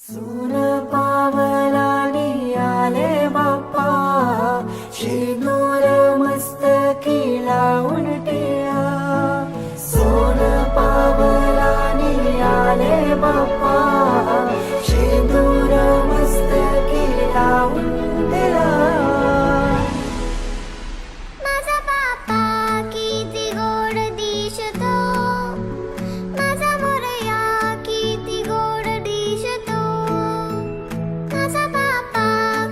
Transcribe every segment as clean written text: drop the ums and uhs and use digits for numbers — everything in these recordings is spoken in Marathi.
सून पावलानी आले बाप्पा, शेंदूर मस्तकी लावून टिळा. सोन पावलानी आले बाप्पा, शेंदूर मस्तकी लावून टिळा. माझा बाप्पा किती गोड दिसतो, माझा मोरया किती गोड दिसतो. माझा बाप्पा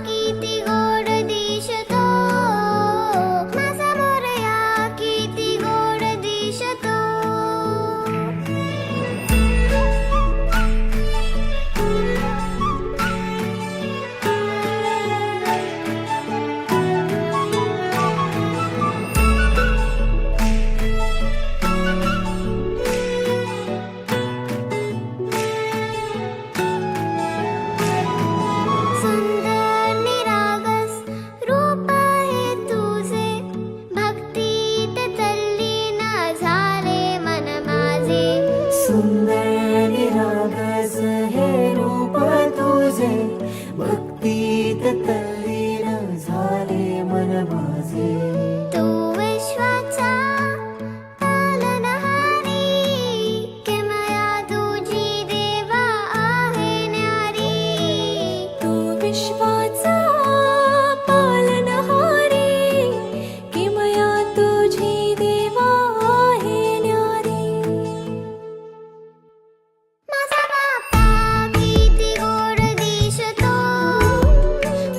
किती गोड दिसतो, माझा मोरया किती गोड दिसतो. सुंदर निरागस रूप आहे तुझे, भक्तीत तल्लीन झाले मन माझे. सुंदर निरागस हे रूप तुझे, भक्तीत तल्लीन झाले मन माझे. तू विश्वाचा पालनहारी, किमया तुझी देवा आहे न्यारी. तू विश्वाचा पालनहारी, किमया तुझी देवा आहे न्यारी. माझा बाप्पा किती गोड दिसतो,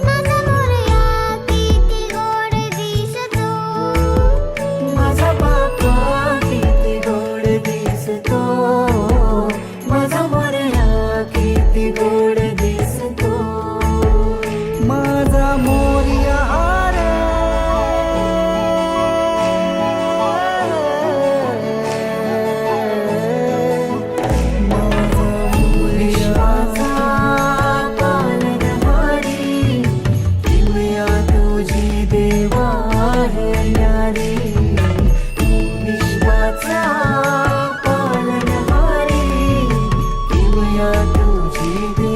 माझा मोरया किती गोड दिसतो. माझा बाप्पा किती गोड दिसतो, माझा मोरया किती गोड दिसतो. माझा मोरया रे, माझा विश्वाचा पालनहारी, किमया तुझी देवा आहे न्यारी. विश्वाचा पालनहारी, किमया तुझी देवा